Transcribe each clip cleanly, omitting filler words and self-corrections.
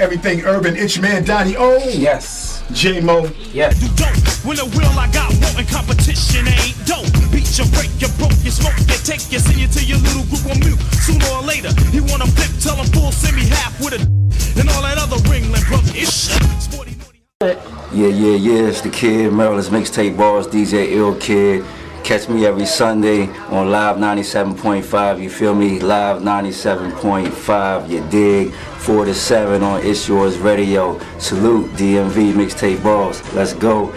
everything urban. It's your man Donni-Oh. Yes. J-Mo. Yes. You don't. When the will I got wanting competition ain't don't. Beat you, break you, broke you, smoke you, take you, send you to your little group on mute. Sooner or later, he wanna flip, tell him full, send me half with a and all that other ringling brother ish. Yeah, it's the kid, Maryland's Mixtape Boss, DJ Ill Kid. Catch me every Sunday on Live 97.5, you feel me? Live 97.5, you dig? 4 to 7 on It's Yours Radio. Salute, DMV Mixtape Boss. Let's go.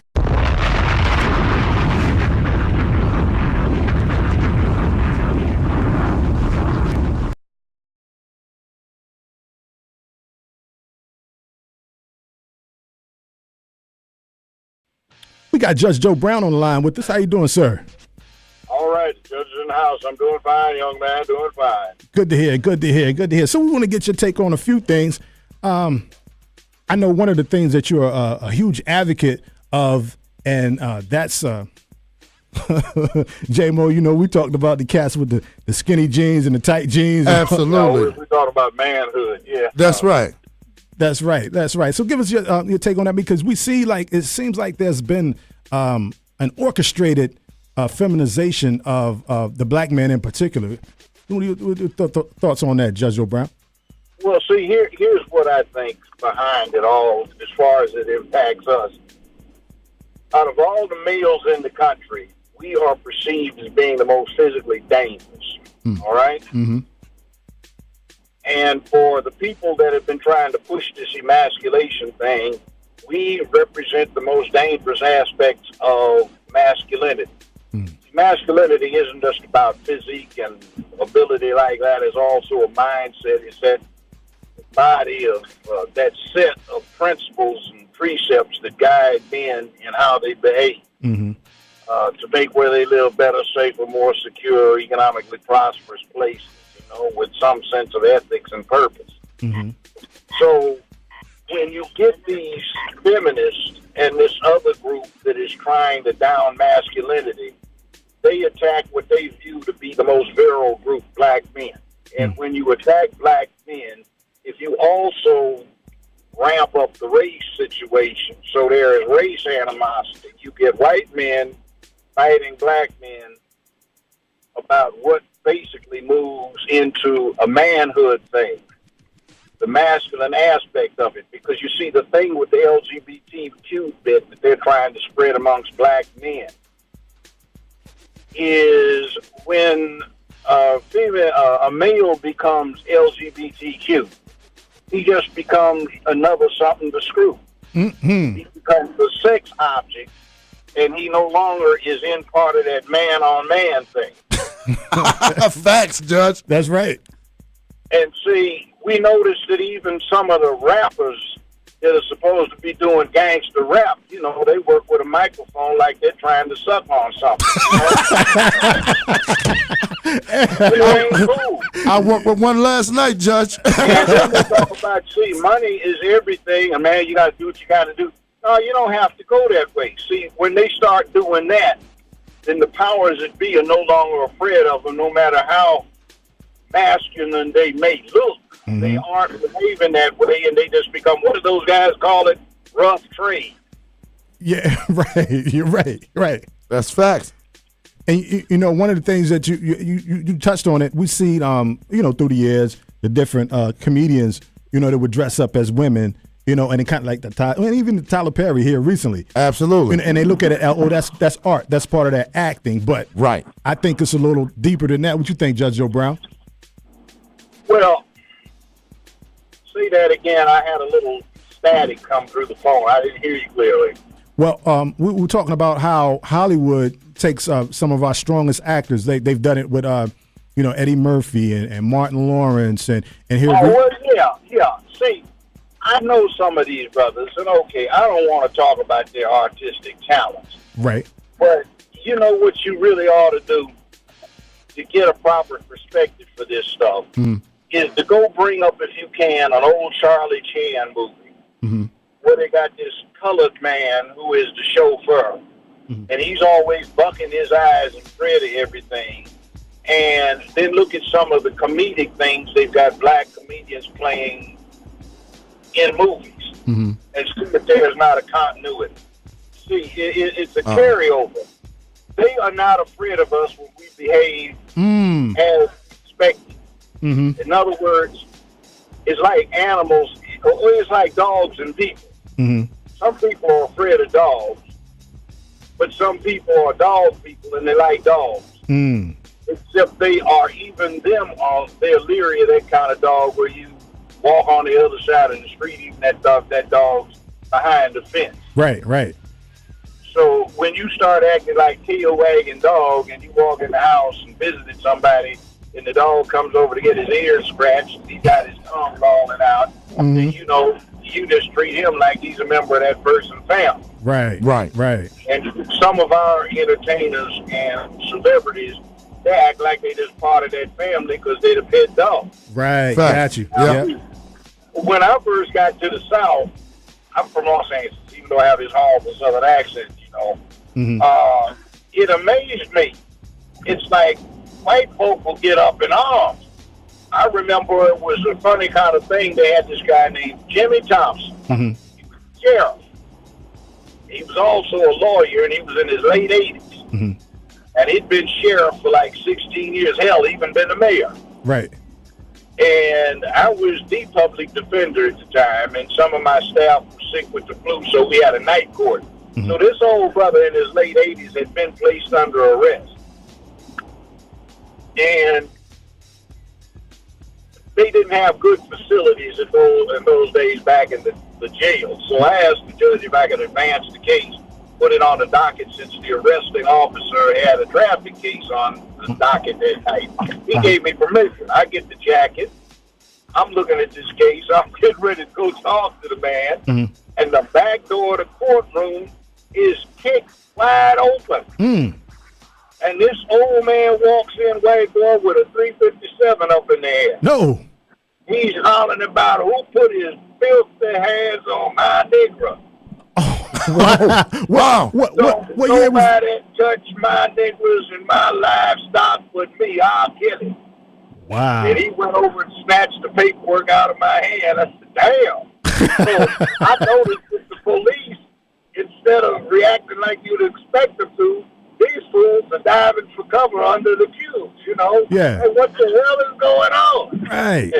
We got Judge Joe Brown on the line with us. How you doing, sir? All right, Judge is in the house. I'm doing fine, young man, doing fine. Good to hear. So we want to get your take on a few things. I know one of the things that you're a huge advocate of, and that's J-Mo, you know, we talked about the cats with the skinny jeans and the tight jeans. Absolutely. We talked about manhood, yeah. That's right. That's right. So give us your take on that, because we see, like, it seems like there's been an orchestrated feminization of the black man in particular. What are your thoughts on that, Judge O'Brown? Well, see, here's what I think behind it all as far as it impacts us. Out of all the males in the country, we are perceived as being the most physically dangerous, all right? Mm-hmm. And for the people that have been trying to push this emasculation thing, we represent the most dangerous aspects of masculinity. Masculinity isn't just about physique and ability like that. It's also a mindset. It's that body of that set of principles and precepts that guide men in how they behave to make where they live better, safer, more secure, economically prosperous places, you know, with some sense of ethics and purpose. So when you get these feminists and this other group that is trying to down masculinity, they attack what they view to be the most virile group, black men. And when you attack black men, if you also ramp up the race situation, so there is race animosity, you get white men fighting black men about what basically moves into a manhood thing, the masculine aspect of it. Because you see, the thing with the LGBTQ bit that they're trying to spread amongst black men is when a male becomes LGBTQ, he just becomes another something to screw. He becomes a sex object, and he no longer is in part of that man-on-man thing. Facts, Judge. That's right. And see, we noticed that even some of the rappers that are supposed to be doing gangster rap, you know, they work with a microphone like they're trying to suck on something. It ain't cool. I worked with one last night, Judge. And then they talk about, see, money is everything, and man, you got to do what you got to do. No, you don't have to go that way. See, when they start doing that, then the powers that be are no longer afraid of them, no matter how masculine they may look. They aren't behaving that way, and they just become, what do those guys call it? Rough trade. Yeah, right. You're right. That's facts. And you know, one of the things that you touched on it, we've seen, you know, through the years, the different comedians, you know, that would dress up as women, you know, and it kind of like even the Tyler Perry here recently. Absolutely. And they look at it, oh, that's art, that's part of that acting. But right, I think it's a little deeper than that. What you think, Judge Joe Brown? Well, say that again. I had a little static come through the phone. I didn't hear you clearly. Well, we were talking about how Hollywood takes some of our strongest actors. They've done it with, you know, Eddie Murphy and Martin Lawrence and here. Oh, well, yeah. See, I know some of these brothers, and okay, I don't want to talk about their artistic talents. Right. But you know what you really ought to do to get a proper perspective for this stuff is to go bring up, if you can, an old Charlie Chan movie where they got this colored man who is the chauffeur, and he's always bucking his eyes and afraid of everything. And then look at some of the comedic things. They've got black comedians playing in movies and see that there's not a continuity. See, it's a carryover. They are not afraid of us when we behave as expected. In other words, it's like animals, or it's like dogs and people. Some people are afraid of dogs, but some people are dog people and they like dogs. Except they're leery of that kind of dog where you walk on the other side of the street, even that dog's behind the fence. Right. So when you start acting like tail wagging dog and you walk in the house and visited somebody and the dog comes over to get his ears scratched and he's got his tongue lolling out, then you just treat him like he's a member of that person's family. Right. And some of our entertainers and celebrities, they act like they just part of that family because they're the pet dog. Right. Fact. Got you. Yep. When I first got to the South, I'm from Los Angeles, even though I have this horrible Southern accent, it amazed me. It's like white folk will get up in arms. I remember it was a funny kind of thing. They had this guy named Jimmy Thompson. He was a sheriff. He was also a lawyer, and he was in his late 80s. And he'd been sheriff for like 16 years. Hell, even been the mayor. Right. And I was the public defender at the time, and some of my staff were sick with the flu, so we had a night court. So this old brother in his late 80s had been placed under arrest. And they didn't have good facilities in those days back in the jail. So I asked the judge if I could advance the case, put it on the docket since the arresting officer had a traffic case on the docket that night. He gave me permission. I get the jacket. I'm looking at this case. I'm getting ready to go talk to the man. And the back door of the courtroom is kicked wide open. And this old man walks in, white boy, with a 357 up in the air. No. He's hollering about who put his filthy hands on my Negro. Wow. What year was? Nobody touch my Negroes and my livestock but me. I'll kill him. Wow. And he went over and snatched the paperwork out of my hand. I said, damn. So I noticed that the police, instead of reacting like you'd expect them to, these fools are diving for cover under the pews, Yeah. Hey, what the hell is going on? Right.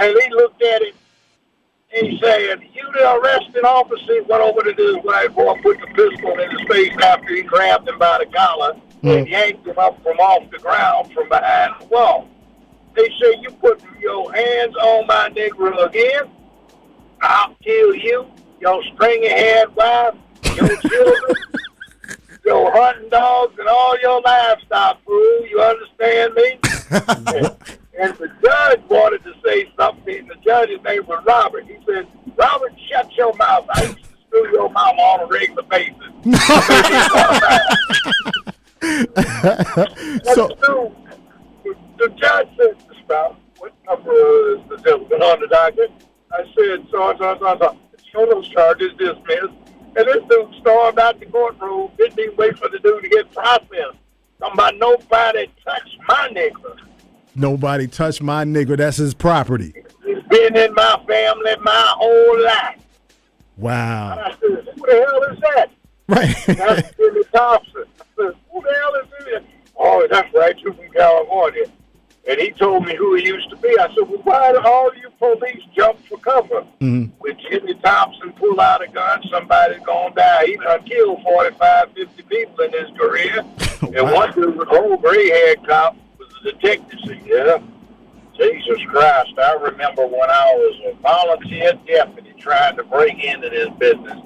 And he looked at it, and he said, you the arresting officer. He went over to this white boy, put the pistol in his face after he grabbed him by the collar and yanked him up from off the ground from behind the wall. They say, you put your hands on my Negro again, I'll kill you, your stringy-haired wife, your children, your hunting dogs, and all your livestock, fool. You understand me? And the judge wanted to say something, and the judge's name was Robert. He said, Robert, shut your mouth. I used to screw your mouth on a regular basis. So the judge said, what number is the gentleman on the docket? I said, so. Show those charges dismissed. And this dude stormed out the courtroom, didn't even wait for the dude to get processed. Talking about nobody touched my nigga. Nobody touched my nigga. That's his property. He's been in my family my whole life. Wow. And I said, who the hell is that? Right. That's Jimmy Thompson. I said, who the hell is this? Oh, that's right, you from California. And he told me who he used to be. I said, well, why do all you police jump for cover? When Jimmy Thompson pull out a gun, somebody's going to die. He done killed 45, 50 people in his career. And one dude with an old gray-haired cop was a detective. Yeah. Jesus Christ, I remember when I was a volunteer deputy trying to break into this business.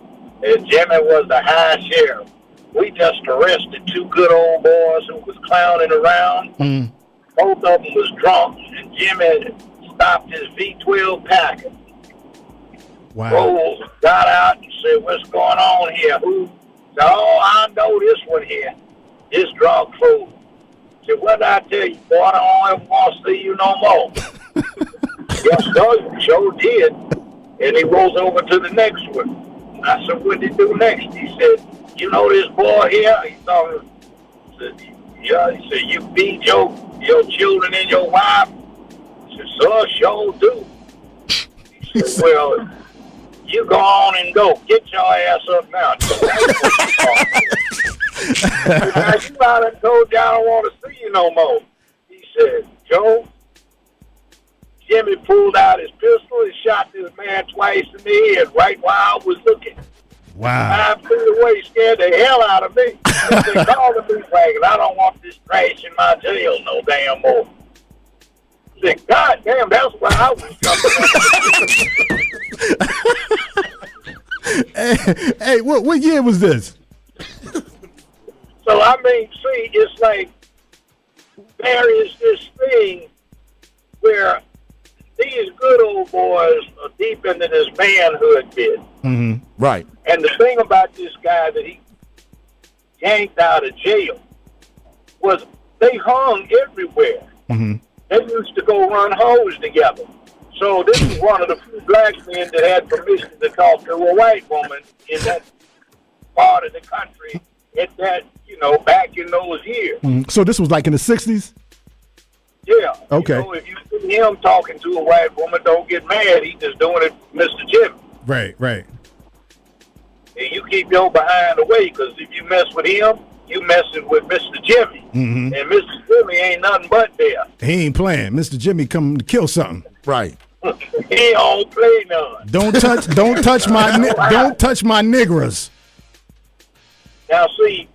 And Jimmy was the high sheriff. We just arrested two good old boys who was clowning around. Both of them was drunk, and Jimmy stopped his V12 packet. Wow. Rose got out and said, what's going on here? Who? Said, oh, I know this one here. This drunk fool. Said, what did I tell you, boy? I don't ever want to see you no more. Yes, sir, you sure did. And he rolls over to the next one. I said, what did he do next? He said, you know this boy here? He thought, yeah. He said, you beat your children and your wife? I said, sir, sure do. He said, well, You go on and go. Get your ass up now. Now, you out and told you I don't want to see you no more. He said, Joe, Jimmy pulled out his pistol and shot this man twice in the head right while I was looking. Wow. 5 feet away, scared the hell out of me. They called me flagging. I don't want this trash in my jail no damn more. I said, God damn, that's where I was jumping. Hey, what year was this? So, I mean, see, it's like there is this thing where these good old boys are deep into this manhood bit. Mm-hmm. Right. And the thing about this guy that he yanked out of jail was they hung everywhere. Mm-hmm. They used to go run hoes together. So this is one of the few black men that had permission to talk to a white woman in that part of the country at that, back in those years. Mm-hmm. So this was like in the 60s? Yeah. Okay. If you see him talking to a white woman, don't get mad. He's just doing it for Mr. Jimmy. Right. And you keep your behind away, because if you mess with him, you messing with Mr. Jimmy. Mm-hmm. And Mr. Jimmy ain't nothing but there. He ain't playing. Mr. Jimmy come to kill something. Right. He don't play none. Don't touch my niggas. Now, see,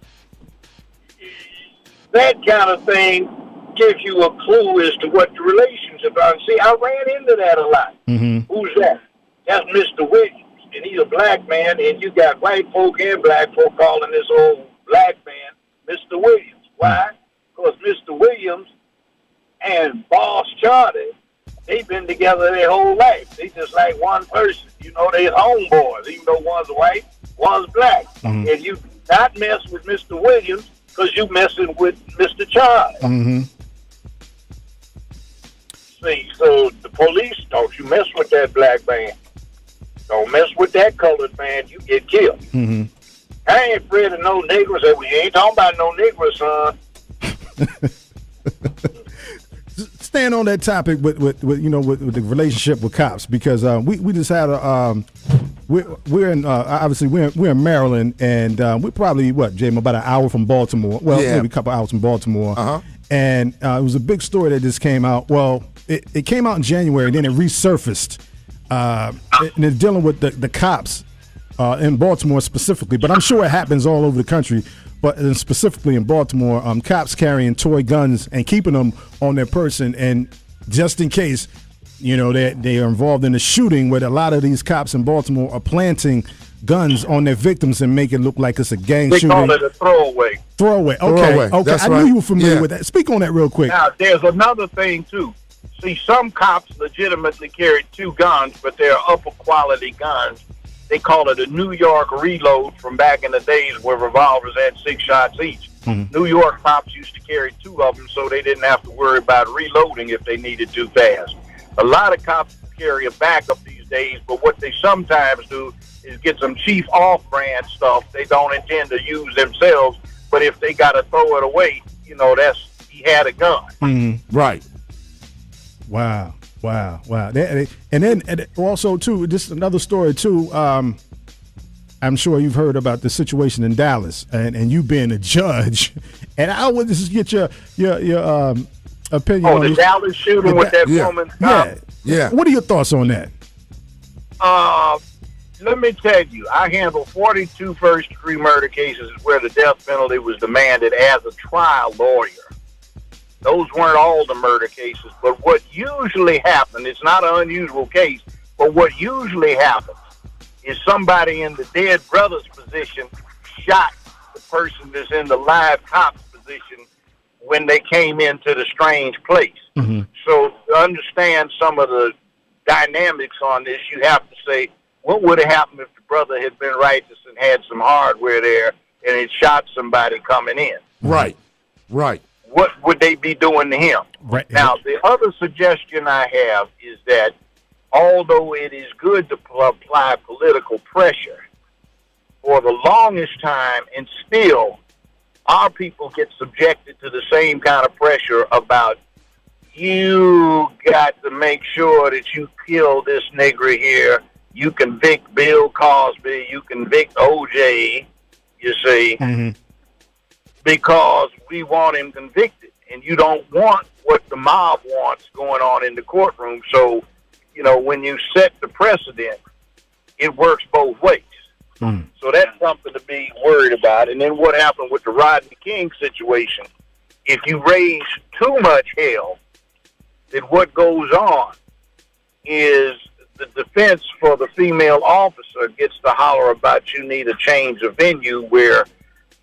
that kind of thing gives you a clue as to what the relationship are. And see, I ran into that a lot. Mm-hmm. Who's that? That's Mr. Williams, and he's a black man, and you got white folk and black folk calling this old black man Mr. Williams. Why? Because Mr. Williams and Boss Charlie, they've been together their whole life. They just like one person. They're homeboys, even though one's white, one's black. Mm-hmm. And you not mess with Mr. Williams because you messing with Mr. Charlie. Mm-hmm. See, so the police, don't you mess with that black man. Don't mess with that colored man, you get killed. Mm-hmm. I ain't afraid of no niggers. We ain't talking about no niggers, son. Staying on that topic with the relationship with cops, because we just had a we're in obviously we're in Maryland, and we're probably Jay, about an hour from Baltimore. Well, maybe a couple hours from Baltimore. Uh-huh. And it was a big story that just came out. Well, it came out in January, then it resurfaced. And it's dealing with the cops in Baltimore specifically, but I'm sure it happens all over the country. But specifically in Baltimore, cops carrying toy guns and keeping them on their person, and just in case, they are involved in a shooting, where a lot of these cops in Baltimore are planting guns on their victims and make it look like it's a gang shooting. They call it a throwaway. Okay. That's I right. knew you were familiar Yeah. with that. Speak on that real quick. Now, there's another thing, too. See, some cops legitimately carry 2 guns, but they're upper quality guns. They call it a New York reload from back in the days where revolvers had 6 shots each. Mm-hmm. New York cops used to carry 2 of them so they didn't have to worry about reloading if they needed to fast. A lot of cops carry a backup these days, but what they sometimes do is get some cheap off-brand stuff they don't intend to use themselves, but if they got to throw it away, he had a gun. Mm-hmm. Right. Wow. And then also, too, just another story, too. I'm sure you've heard about the situation in Dallas, and you being a judge. And I would just get your opinion on the Dallas shooting with that woman. Yeah. What are your thoughts on that? Let me tell you, I handled 42 first-degree murder cases where the death penalty was demanded as a trial lawyer. Those weren't all the murder cases, but what usually happens, it's not an unusual case, but what usually happens is somebody in the dead brother's position shot the person that's in the live cop's position when they came into the strange place. Mm-hmm. So to understand some of the dynamics on this, you have to say, what would have happened if the brother had been righteous and had some hardware there and it shot somebody coming in? Right. What would they be doing to him? Right. Now, the other suggestion I have is that although it is good to apply political pressure, for the longest time, and still, our people get subjected to the same kind of pressure about, you got to make sure that you kill this nigger here. you convict Bill Cosby, you convict OJ, you see, because we want him convicted. And you don't want what the mob wants going on in the courtroom. So, you know, when you set the precedent, it works both ways. So that's something to be worried about. And then what happened with the Rodney King situation? If you raise too much hell, then what goes on is the defense for the female officer gets to holler about you need a change of venue where,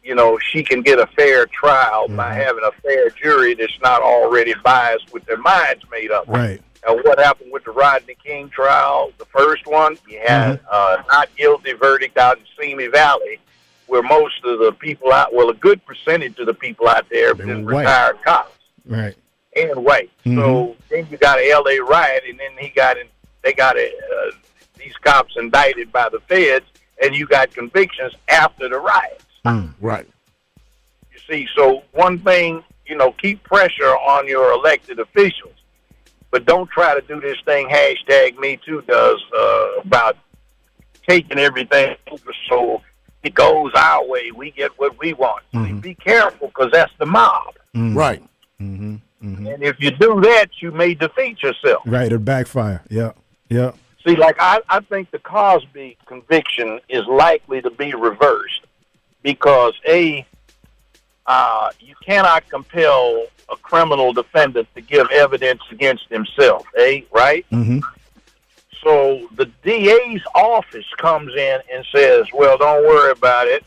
you know, she can get a fair trial by having a fair jury that's not already biased with their minds made up. Right. Now, what happened with the Rodney King trial, the first one, you had not guilty verdict out in Simi Valley, where most of the people a good percentage of the people out there have been retired cops. Right. And white. So then you got an L.A. riot, and then they got these cops indicted by the feds, and you got convictions after the riots. Right. You see, so one thing, you know, keep pressure on your elected officials. But don't try to do this thing #MeToo does about taking everything over so it goes our way. We get what we want. Be careful, because that's the mob. Right. And if you do that, you may defeat yourself. Right, it'll backfire. Yeah. See, like I think the Cosby conviction is likely to be reversed because, you cannot compel a criminal defendant to give evidence against himself, right? So the DA's office comes in and says, well, don't worry about it.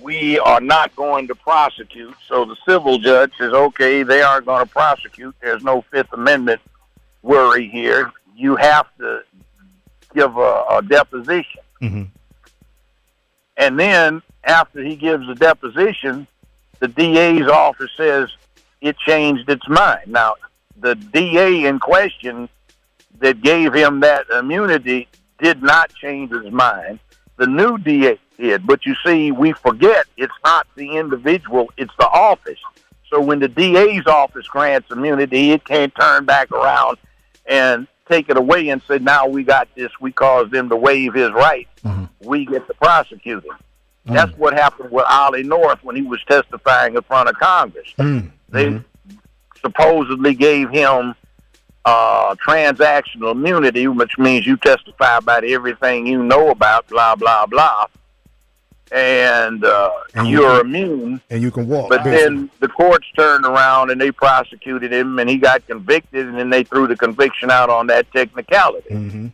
We are not going to prosecute. So the civil judge says, okay, they aren't going to prosecute. There's no Fifth Amendment worry here. You have to give a deposition. And then after he gives the deposition, the DA's office says it changed its mind. Now, the DA in question that gave him that immunity did not change his mind. The new DA did. But you see, we forget it's not the individual, it's the office. So when the DA's office grants immunity, it can't turn back around and take it away and say, now we got this, we caused them to waive his rights. We get to prosecute him. That's what happened with Ollie North when he was testifying in front of Congress. They supposedly gave him transactional immunity, which means you testify about everything you know about, blah, blah, blah. And you're immune. And you can walk. But then the courts turned around and they prosecuted him and he got convicted, and then they threw the conviction out on that technicality.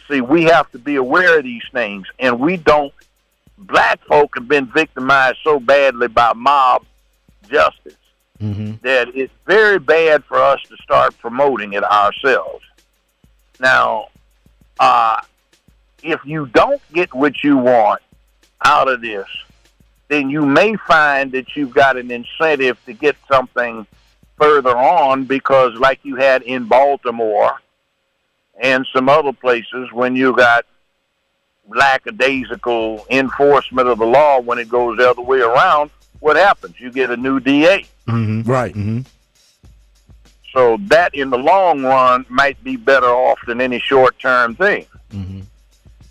See, we have to be aware of these things, and we don't. Black folk have been victimized so badly by mob justice that it's very bad for us to start promoting it ourselves. Now, if you don't get what you want out of this, then you may find that you've got an incentive to get something further on, because like you had in Baltimore and some other places, when you got lackadaisical enforcement of the law when it goes the other way around, what happens? You get a new DA. Right. So that in the long run might be better off than any short-term thing.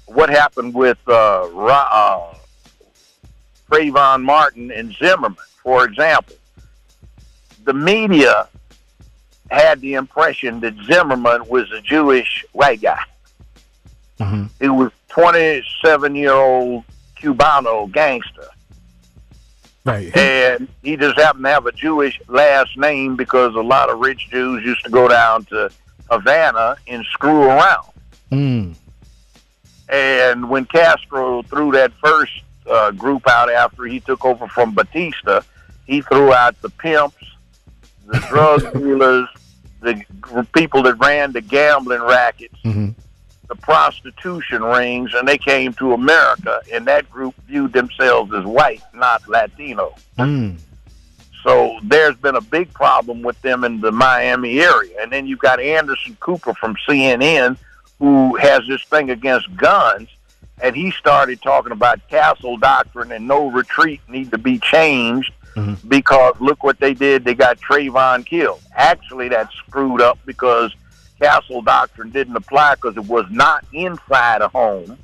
What happened with Trayvon Martin and Zimmerman, for example? The media had the impression that Zimmerman was a Jewish white guy. He was 27-year-old Cubano gangster. Right. And he just happened to have a Jewish last name because a lot of rich Jews used to go down to Havana and screw around. And when Castro threw that first group out after he took over from Batista, he threw out the pimps, the drug dealers, the people that ran the gambling rackets, the prostitution rings, and they came to America, and that group viewed themselves as white, not Latino. So there's been a big problem with them in the Miami area. And then you've got Anderson Cooper from CNN, who has this thing against guns, and he started talking about castle doctrine and no retreat need to be changed because look what they did. They got Trayvon killed. Actually, that's screwed up because castle doctrine didn't apply because it was not inside a home.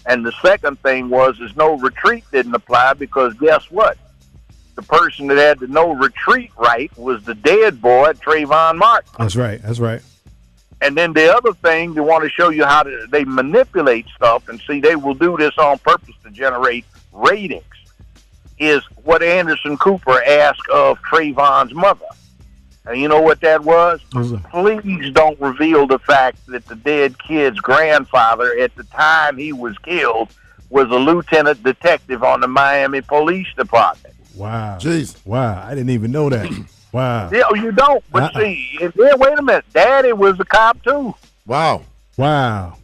And the second thing is no retreat didn't apply because guess what? The person that had the no retreat right was the dead boy, Trayvon Martin. That's right. That's right. And then the other thing, they want to show you how they manipulate stuff, and see, they will do this on purpose to generate ratings, is what Anderson Cooper asked of Trayvon's mother. And you know what that was? Please don't reveal the fact that the dead kid's grandfather at the time he was killed was a lieutenant detective on the Miami Police Department. Wow. Jeez. Wow. I didn't even know that. Wow. Yeah, you don't. But see, wait a minute. Daddy was a cop too. Wow. Wow.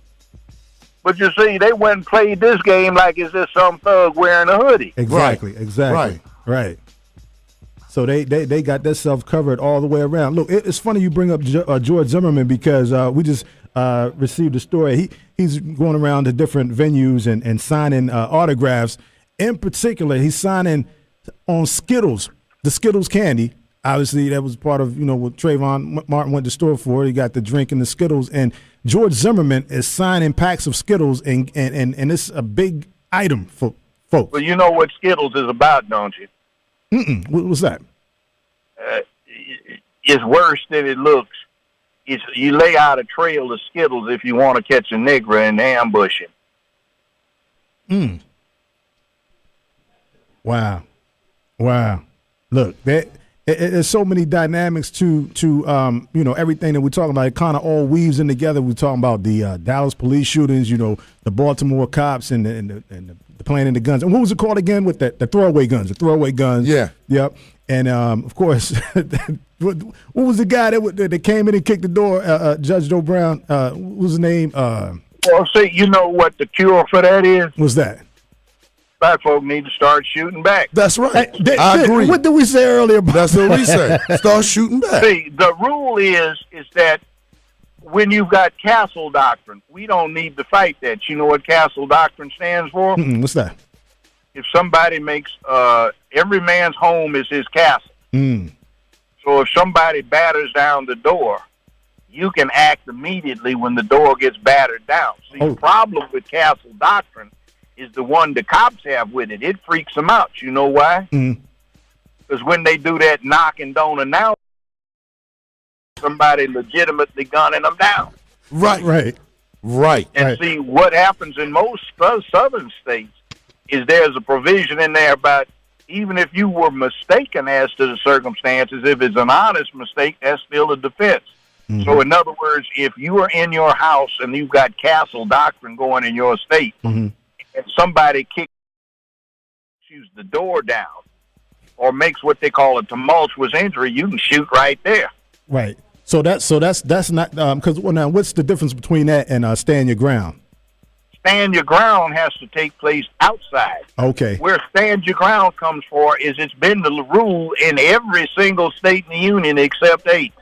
But you see, they went and played this game like it's just some thug wearing a hoodie. Exactly. Exactly. Right. So they got themselves covered all the way around. Look, it's funny you bring up George Zimmerman because we just received a story. He's going around to different venues and signing autographs. In particular, he's signing on Skittles, the Skittles candy. Obviously, that was part of, what Trayvon Martin went to the store for. He got the drink and the Skittles. And George Zimmerman is signing packs of Skittles, and it's a big item for folks. Well, you know what Skittles is about, don't you? What's that? It's worse than it looks. You lay out a trail of Skittles if you want to catch a nigger and ambush him. Wow. Look, there's so many dynamics to everything that we're talking about. It kind of all weaves in together. We're talking about the Dallas police shootings, the Baltimore cops and the planting the guns. And what was it called again with the throwaway guns? The throwaway guns. Yeah. Yep. And of course, what was the guy that came in and kicked the door? Judge Joe Brown. What was his name? Well, see, you know what the cure for that is? What's that? Black folk need to start shooting back. That's right. I agree. What did we say earlier? That's what we said. Start shooting back. See, the rule is that when you've got castle doctrine, we don't need to fight that. You know what castle doctrine stands for? What's that? If somebody makes every man's home is his castle. So if somebody batters down the door, you can act immediately when the door gets battered down. See, the problem with castle doctrine is the one the cops have with it. It freaks them out. You know why? Because when they do that knock and don't announce, somebody legitimately gunning them down. Right. And see, what happens in most southern states is there's a provision in there about even if you were mistaken as to the circumstances, if it's an honest mistake, that's still a defense. So in other words, if you are in your house and you've got castle doctrine going in your state, and somebody kicks the door down or makes what they call a tumultuous injury, you can shoot right there. Right. So that's not because now what's the difference between that and stand your ground? Stand your ground has to take place outside. Okay. Where stand your ground comes for is it's been the rule in every single state in the union except 8.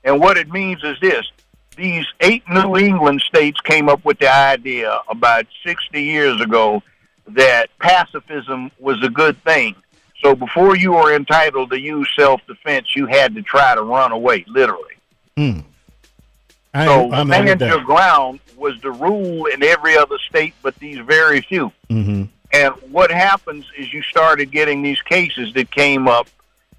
And what it means is this. These 8 New England states came up with the idea about 60 years ago that pacifism was a good thing. So before you were entitled to use self-defense, you had to try to run away, literally. So stand your ground was the rule in every other state but these very few. And what happens is you started getting these cases that came up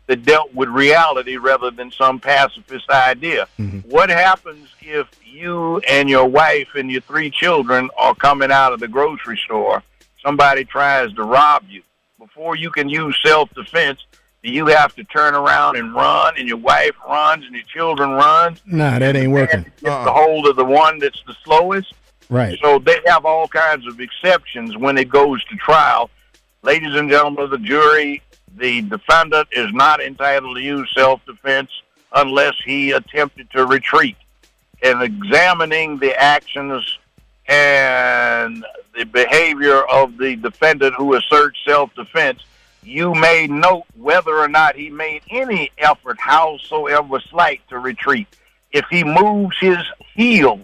that dealt with reality rather than some pacifist idea. What happens if you and your wife and your 3 children are coming out of the grocery store, somebody tries to rob you? Before you can use self-defense, do you have to turn around and run, and your wife runs, and your children run? Nah, that ain't working. Get the hold of the one that's the slowest? Right. So they have all kinds of exceptions when it goes to trial. Ladies and gentlemen of the jury, the defendant is not entitled to use self-defense unless he attempted to retreat. And examining the actions and the behavior of the defendant who asserts self-defense, you may note whether or not he made any effort, howsoever slight, to retreat. If he moves his heel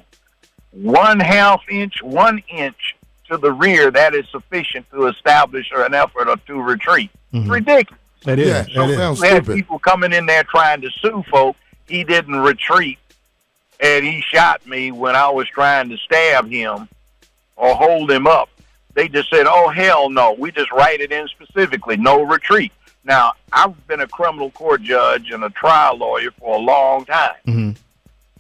1/2 inch, 1 inch to the rear, that is sufficient to establish an effort or to retreat. It's ridiculous. It is. Yeah, It is. sounds We had stupid. people coming in there trying to sue folk. He didn't retreat. and he shot me when I was trying to stab him or hold him up. They just said, oh, hell no. We just write it in specifically, no retreat. Now, I've been a criminal court judge and a trial lawyer for a long time. Mm-hmm.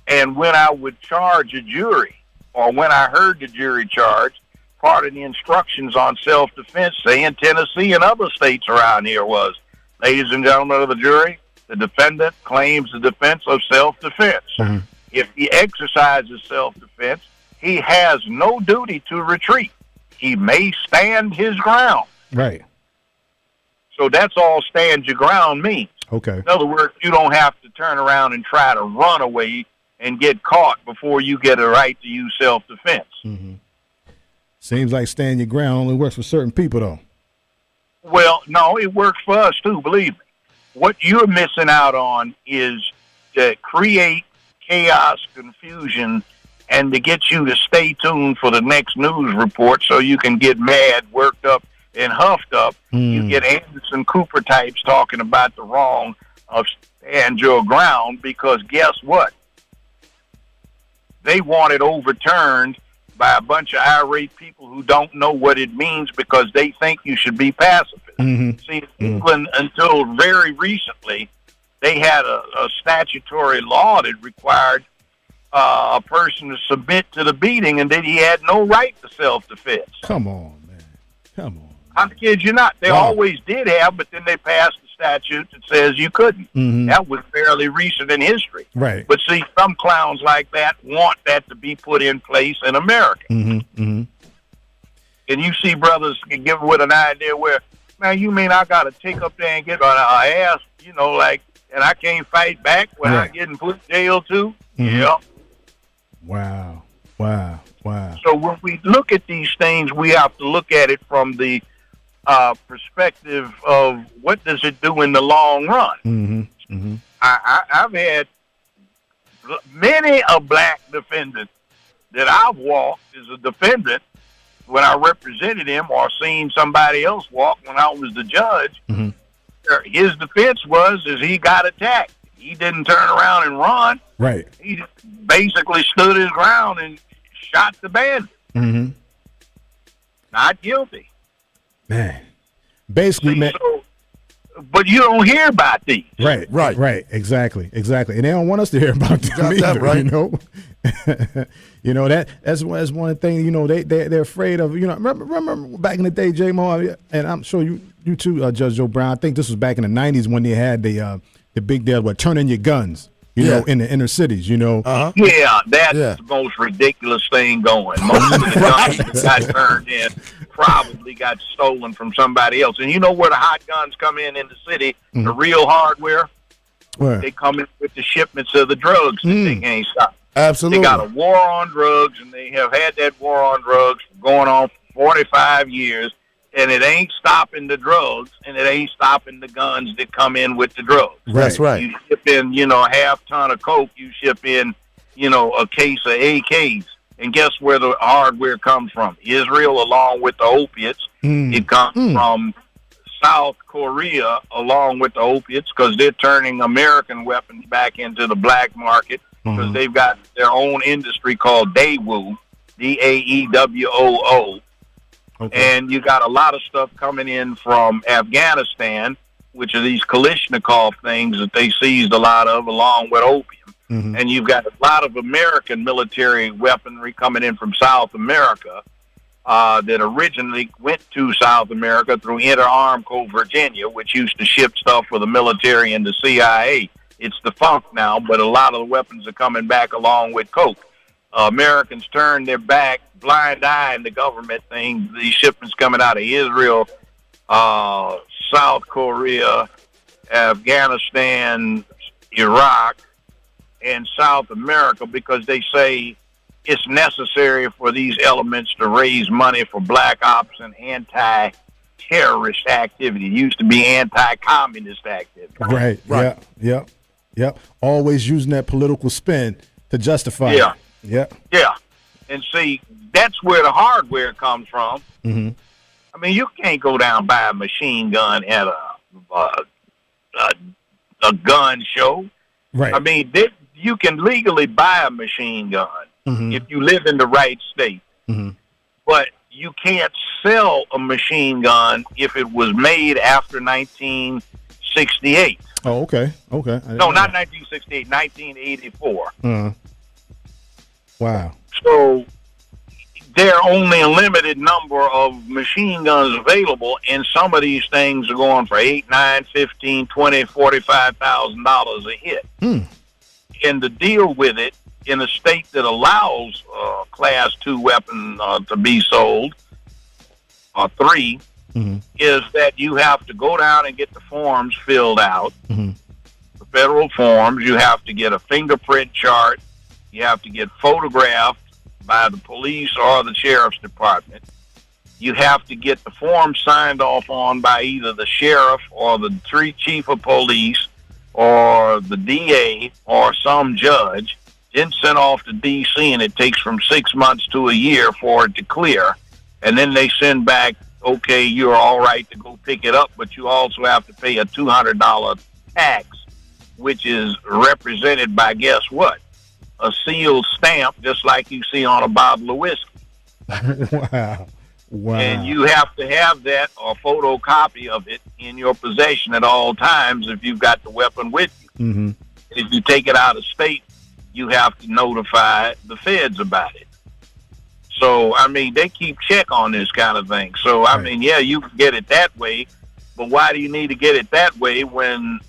And when I would charge a jury, or when I heard the jury charge, part of the instructions on self-defense, say in Tennessee and other states around here, was, ladies and gentlemen of the jury, the defendant claims the defense of self-defense. Mm-hmm. If he exercises self-defense, he has no duty to retreat. He may stand his ground. Right. So that's all stand your ground means. Okay. In other words, you don't have to turn around and try to run away and get caught before you get a right to use self-defense. Mm-hmm. Seems like stand your ground only works for certain people, though. Well, no, it works for us, too, believe me. What you're missing out on is to create chaos, confusion, and to get you to stay tuned for the next news report so you can get mad, worked up, and huffed up. You get Anderson Cooper types talking about the wrong of stand your ground, because guess what? They want it overturned by a bunch of irate people who don't know what it means because they think you should be pacifist. Mm-hmm. See, in England, until very recently, they had a statutory law that required a person to submit to the beating, and that he had no right to self-defense. Come on, man. Come on. I'm kid you not. They Wow. always did have, but then they passed the statute that says you couldn't. Mm-hmm. That was fairly recent in history. Right. But see, some clowns like that want that to be put in place in America. Mm-hmm. Mm-hmm. And you see brothers give with an idea where, man, you mean I got to take up there and get an ass, you know, like, and I can't fight back without Right. getting put in jail too? Mhm. Yeah. Wow. Wow. Wow. So when we look at these things, we have to look at it from the perspective of what does it do in the long run. Mm-hmm. Mm-hmm. I've had many a black defendant that I've walked as a defendant when I represented him, or seen somebody else walk when I was the judge. Mm-hmm. His defense is he got attacked. He didn't turn around and run. Right. He just basically stood his ground and shot the bandit. Mm-hmm. Not guilty. Man. Basically, man. So, but you don't hear about these. Right, Right. right, exactly, and they don't want us to hear about them Got either, that right. you know. You know that's one thing. You know they're afraid of. You know, remember back in the day, J Mo, and I'm sure you too, Judge Joe Brown. I think this was back in the '90s when they had the big deal with turn in your guns. You know, in the inner cities. You know. Yeah, that's the most ridiculous thing going. Most of the guns that got turned in probably got stolen from somebody else. And you know where the hot guns come in the city, the real hardware? Where? They come in with the shipments of the drugs that they can't stop. Absolutely. They got a war on drugs, and they have had that war on drugs going on for 45 years, and it ain't stopping the drugs, and it ain't stopping the guns that come in with the drugs. That's right. You ship in, a half ton of coke. You ship in, a case of AKs. And guess where the hardware comes from? Israel, along with the opiates. It comes from South Korea, along with the opiates, because they're turning American weapons back into the black market, because they've got their own industry called Daewoo, Daewoo. Okay. And you got a lot of stuff coming in from Afghanistan, which are these Kalashnikov things that they seized a lot of, along with opium. And you've got a lot of American military weaponry coming in from South America that originally went to South America through Inter-Armco, Virginia, which used to ship stuff for the military and the CIA. It's defunct now, but a lot of the weapons are coming back along with coke. Americans turned their back, blind eye in the government thing. These shipments coming out of Israel, South Korea, Afghanistan, Iraq, and South America, because they say it's necessary for these elements to raise money for black ops and anti-terrorist activity. It used to be anti-communist activity. Right. Yep. Always using that political spin to justify. Yeah. It. Yeah. And see, that's where the hardware comes from. I mean, you can't go down and buy a machine gun at a gun show. Right. I mean, you can legally buy a machine gun if you live in the right state, but you can't sell a machine gun if it was made after 1968. Oh, okay. No, not 1968, 1984. Wow. So there are only a limited number of machine guns available, and some of these things are going for $8, $9, $15, $20, $45,000 a hit. And to deal with it in a state that allows Class 2 weapon to be sold, or 3, is that you have to go down and get the forms filled out, the federal forms. You have to get a fingerprint chart. You have to get photographed by the police or the sheriff's department. You have to get the form signed off on by either the sheriff or the chief of police or the DA or some judge, then sent off to D.C., and it takes from 6 months to a year for it to clear. And then they send back, okay, you're all right to go pick it up, but you also have to pay a $200 tax, which is represented by, guess what? A sealed stamp, just like you see on a bottle of whiskey. Wow. And you have to have that or photocopy of it in your possession at all times if you've got the weapon with you. If you take it out of state, you have to notify the feds about it. So, I mean, they keep check on this kind of thing. So, I mean, yeah, you can get it that way, but why do you need to get it that way when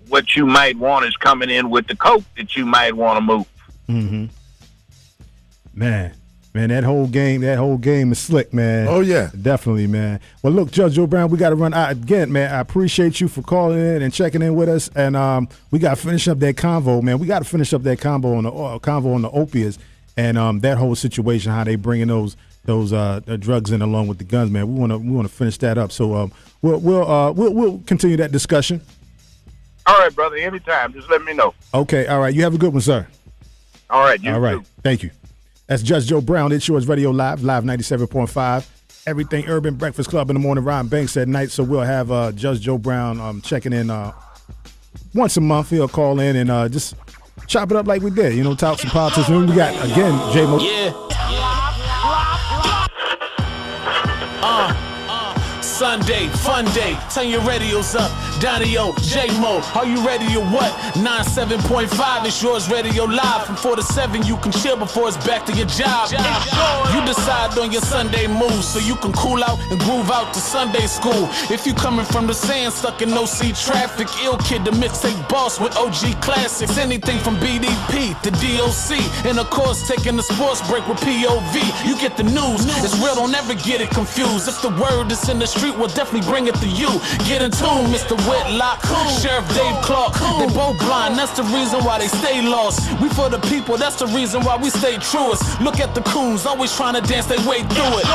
what you might want is coming in with the coke that you might want to move? Man, that whole game is slick, man. Oh, yeah. Definitely, man. Well, look, Judge Joe Brown, we got to run out again, man. I appreciate you for calling in and checking in with us, and we got to finish up that convo, man. We got to finish up that convo on the opiates and that whole situation, how they bringing those drugs in along with the guns, man. We want to finish that up. So we'll continue that discussion. All right, brother. Anytime. Just let me know. Okay. All right. You have a good one, sir. All right. You all right. too. Thank you. That's Judge Joe Brown. It's Yours Radio Live 97.5. Everything Urban Breakfast Club in the morning, Ryan Banks at night. So we'll have Judge Joe Brown checking in once a month. He'll call in and just chop it up like we did. Talk some politics. And we got, again, J-Mo. Sunday, fun day, turn your radios up. Donni-Oh, J-Mo, are you ready or what? 97.5, it's Yours Radio Live. From 4 to 7, you can chill before it's back to your job. You decide on your Sunday moves so you can cool out and groove out to Sunday school. If you coming from the sand, stuck in OC traffic, Ill Kid, the mixtape boss with OG classics. Anything from BDP to DOC, and of course taking the sports break with POV. You get the news, it's real, don't ever get it confused. If the word is in the street, we'll definitely bring it to you. Get in tune, Mr. Whitlock, Sheriff Dave Clark. They both blind, that's the reason why they stay lost. We for the people, that's the reason why we stay truest. Look at the coons, always trying to dance their way through it.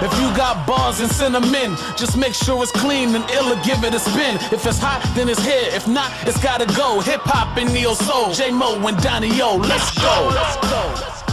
If you got bars and send them in, just make sure it's clean and ill or give it a spin. If it's hot, then it's here. If not, it's gotta go. Hip hop and neo soul. J-Mo and Donni-Oh, let's go.